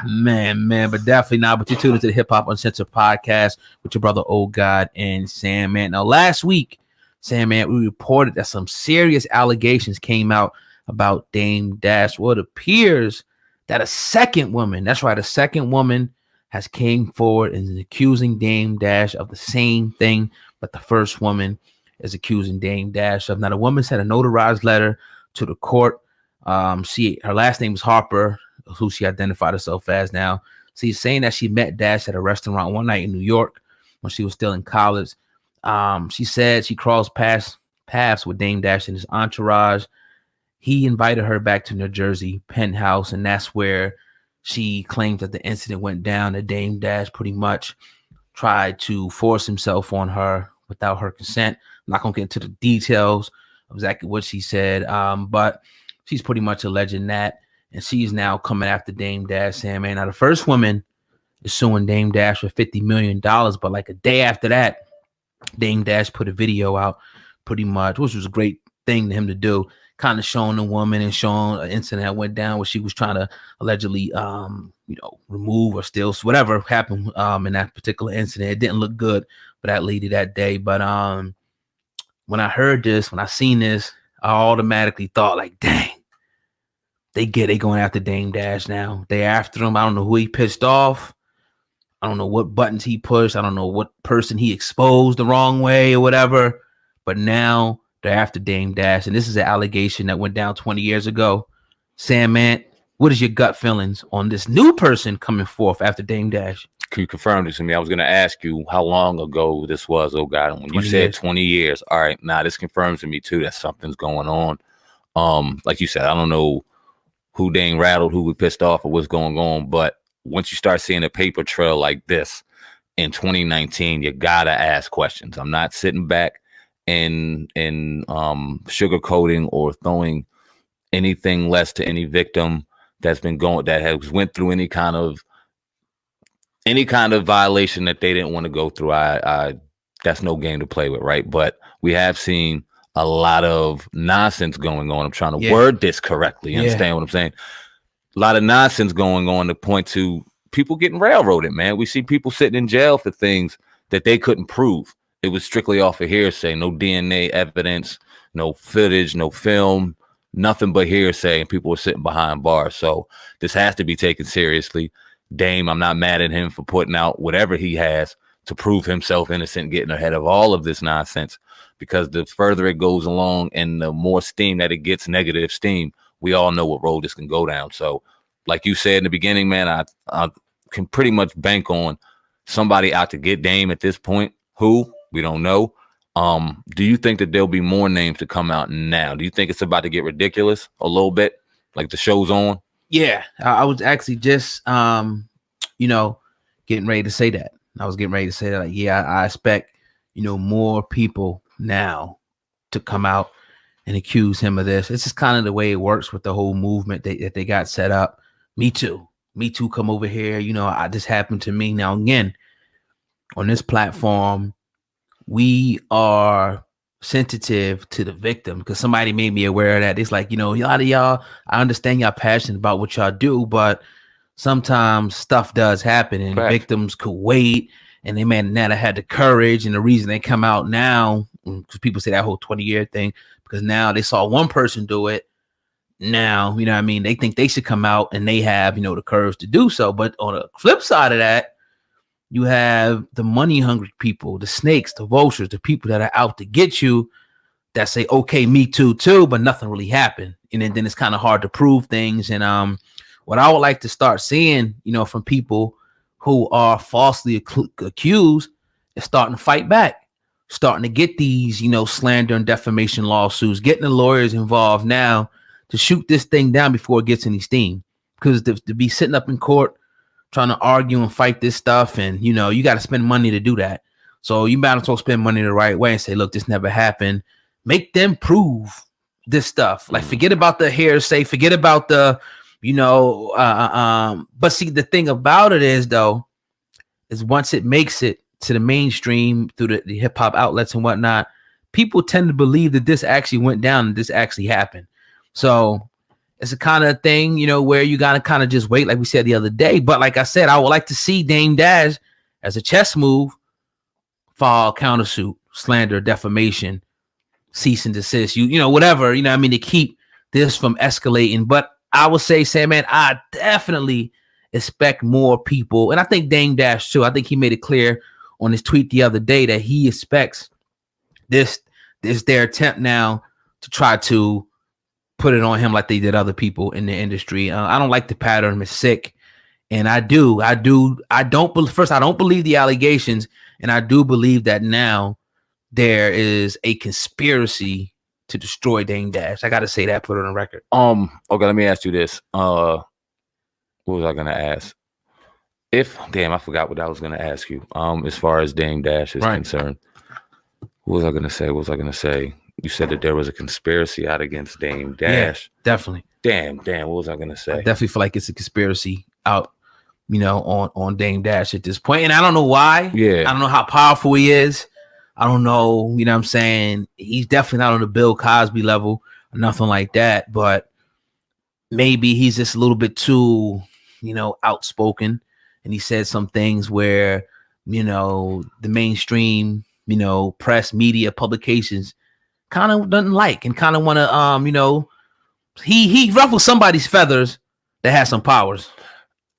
Man, but definitely not. But you tuned into the Hip Hop Uncensored podcast with your brother Old God and Sandman. Now, last week, Sandman, we reported that some serious allegations came out about Dame Dash. Well, it appears that a second woman, that's right, a second woman has came forward and is accusing Dame Dash of the same thing, but the first woman is accusing Dame Dash of. Now, the woman sent a notarized letter to the court. Her last name is Harper, who she identified herself as now. She's saying that she met Dash at a restaurant one night in New York when she was still in college. She said she crossed paths with Dame Dash and his entourage. He invited her back to New Jersey penthouse, and that's where she claims that the incident went down. That Dame Dash pretty much tried to force himself on her without her consent. I'm not gonna get into the details of exactly what she said, but she's pretty much alleging that, and she's now coming after Dame Dash, saying, man, now the first woman is suing Dame Dash for $50 million, but like a day after that, Dame Dash put a video out pretty much, which was a great thing to him to do, kind of showing the woman and showing an incident that went down where she was trying to allegedly, remove or steal whatever happened in that particular incident. It didn't look good for that lady that day. But when I heard this, when I seen this, I automatically thought like, dang, they going after Dame Dash now. They after him. I don't know who he pissed off. I don't know what buttons he pushed. I don't know what person he exposed the wrong way or whatever. But now they're after Dame Dash. And this is an allegation that went down 20 years ago. Sandman, what is your gut feelings on this new person coming forth after Dame Dash? Can you confirm this to me? I was going to ask you how long ago this was, oh God. When you said 20 years. All right. Now this confirms to me too that something's going on. Like you said, I don't know who Dame rattled, who we pissed off, or what's going on. But once you start seeing a paper trail like this in 2019, you gotta ask questions. I'm not sitting back and sugarcoating or throwing anything less to any victim that has went through any kind of violation that they didn't want to go through. That's no game to play with, right? But we have seen a lot of nonsense going on. I'm trying to word this correctly. You understand what I'm saying? A lot of nonsense going on to point to people getting railroaded, man. We see people sitting in jail for things that they couldn't prove. It was strictly off of hearsay, no DNA evidence, no footage, no film, nothing but hearsay, and people were sitting behind bars. So this has to be taken seriously. Dame, I'm not mad at him for putting out whatever he has to prove himself innocent, getting ahead of all of this nonsense, because the further it goes along and the more steam that it gets, negative steam, we all know what road this can go down. So like you said in the beginning, man, I can pretty much bank on somebody out to get Dame at this point. Who? We don't know. Do you think that there'll be more names to come out now? Do you think it's about to get ridiculous a little bit, like the show's on? Yeah, I was actually just, getting ready to say that. I was getting ready to say that. Like, yeah, I expect, more people now to come out and accuse him of this. It's just kind of the way it works with the whole movement that they got set up. Me too, come over here. This happened to me. Now, again, on this platform, we are sensitive to the victim because somebody made me aware of that. It's like, a lot of y'all, I understand y'all passionate about what y'all do, but sometimes stuff does happen and victims could wait, and they may not have had the courage. And the reason they come out now, because people say that whole 20-year thing, because now they saw one person do it. Now, they think they should come out and they have, the courage to do so. But on the flip side of that, you have the money hungry people, the snakes, the vultures, the people that are out to get you that say, okay, me too, but nothing really happened. And then it's kind of hard to prove things. And what I would like to start seeing, from people who are falsely accused is starting to fight back, starting to get these, slander and defamation lawsuits, getting the lawyers involved now to shoot this thing down before it gets any steam. Because to be sitting up in court trying to argue and fight this stuff, and you got to spend money to do that. So you might as well spend money the right way and say, look, this never happened. Make them prove this stuff. Like, forget about the hearsay, forget about the, but see, the thing about it is, though, is once it makes it to the mainstream through the hip hop outlets and whatnot, people tend to believe that this actually went down and this actually happened. So it's a kind of thing, where you gotta kind of just wait, like we said the other day. But like I said, I would like to see Dame Dash as a chess move file countersuit, slander, defamation, cease and desist, whatever, to keep this from escalating. But I would say, Sandman, I definitely expect more people, and I think Dame Dash too. I think he made it clear on his tweet the other day that he expects this their attempt now to try to put it on him like they did other people in the industry. I don't like the pattern. It's sick. And I don't believe the allegations. And I do believe that now there is a conspiracy to destroy Dame Dash. I got to say that, put it on record. Okay, let me ask you this. What was I going to ask? I forgot what I was going to ask you. As far as Dame Dash is concerned, what was I going to say? You said that there was a conspiracy out against Dame Dash. Yeah, definitely. Damn. What was I going to say? I definitely feel like it's a conspiracy out, on Dame Dash at this point. And I don't know why. Yeah. I don't know how powerful he is. I don't know. What I'm saying? He's definitely not on the Bill Cosby level or nothing like that. But maybe he's just a little bit too, outspoken. And he said some things where, the mainstream, press, media, publications kind of doesn't like and kind of want to, he ruffles somebody's feathers that has some powers.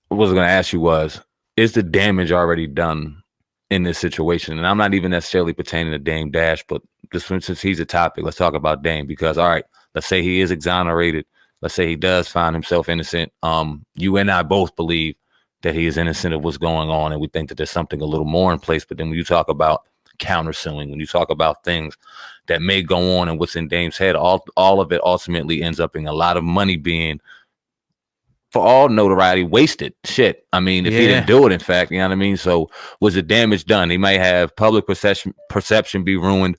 What I was going to ask you was, is the damage already done in this situation? And I'm not even necessarily pertaining to Dame Dash, but just since he's a topic, let's talk about Dame, because, all right, let's say he is exonerated. Let's say he does find himself innocent. You and I both believe that he is innocent of what's going on, and we think that there's something a little more in place. But then when you talk about countersuing, when you talk about things that may go on and what's in Dame's head, all of it ultimately ends up in a lot of money being, for all notoriety, wasted. Shit. I mean, if he didn't do it, in fact, you know what I mean? So was the damage done? He may have public perception be ruined.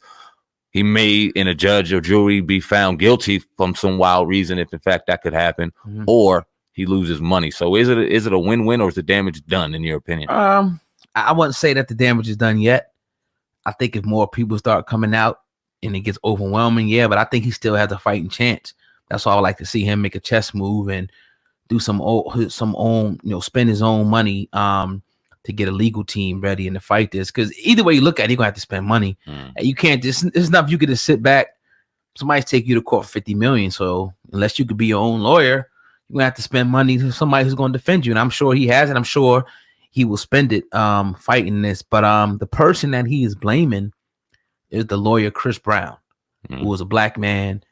He may, in a judge or jury, be found guilty from some wild reason, if in fact that could happen, or he loses money. So is it a win-win, or is the damage done, in your opinion? I wouldn't say that the damage is done yet. I think if more people start coming out and it gets overwhelming, but I think he still has a fighting chance. That's why I would like to see him make a chess move and do some own, spend his own money to get a legal team ready and to fight this. Because either way you look at it, you're gonna have to spend money. And you can't just, it's enough you could just sit back. Somebody's take you to court for $50 million. So unless you could be your own lawyer, you're gonna have to spend money to somebody who's gonna defend you. And I'm sure he has, and I'm sure he will spend it fighting this. But the person that he is blaming is the lawyer Chris Brown, who was a black man.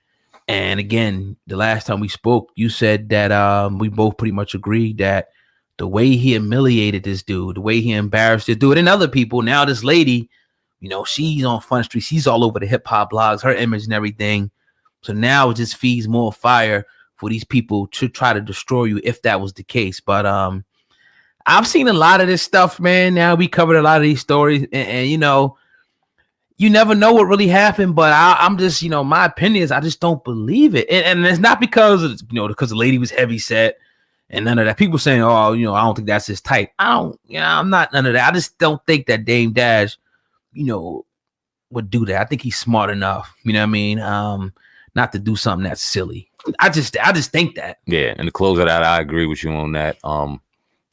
And again, the last time we spoke, you said that we both pretty much agreed that the way he humiliated this dude, the way he embarrassed this dude and other people, now this lady, she's on Front Street, she's all over the hip hop blogs, her image and everything. So now it just feeds more fire for these people to try to destroy you if that was the case. But I've seen a lot of this stuff, man. Now we covered a lot of these stories, and you never know what really happened. But I'm just, my opinion is I just don't believe it, and it's not because because the lady was heavy set and none of that. People saying, oh, I don't think that's his type. I'm not none of that. I just don't think that Dame Dash, would do that. I think he's smart enough, not to do something that's silly. I just think that. Yeah, and to close it out, I agree with you on that.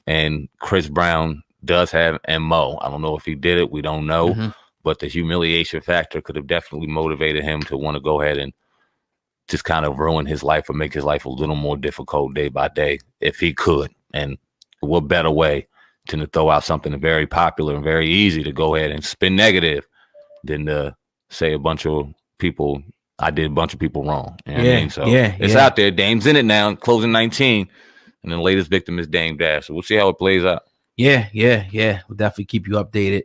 And Chris Brown does have MO. I don't know if he did it. We don't know. But the humiliation factor could have definitely motivated him to want to go ahead and just kind of ruin his life or make his life a little more difficult day by day if he could. And what better way than to throw out something very popular and very easy to go ahead and spin negative than to say a bunch of people, I did a bunch of people wrong. You know what I mean? So it's out there. Dame's in it now, closing 19. And the latest victim is Dame Dash. So we'll see how it plays out. Yeah. We'll definitely keep you updated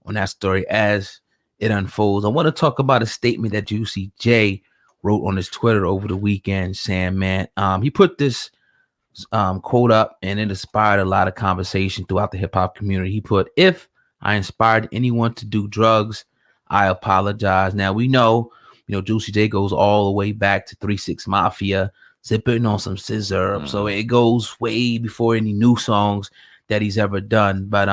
on that story as it unfolds. I want to talk about a statement that Juicy J wrote on his Twitter over the weekend, Sam, man. He put this quote up, and it inspired a lot of conversation throughout the hip-hop community. He put, "If I inspired anyone to do drugs, I apologize." Now, we know, Juicy J goes all the way back to 3-6 Mafia, sipping on some scissor. So it goes way before any new songs that he's ever done. But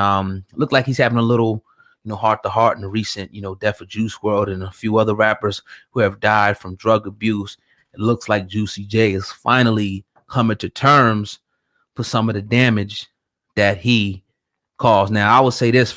looked like he's having a little heart to heart in the recent, death of Juice WRLD and a few other rappers who have died from drug abuse. It looks like Juicy J is finally coming to terms for some of the damage that he caused. Now, I will say this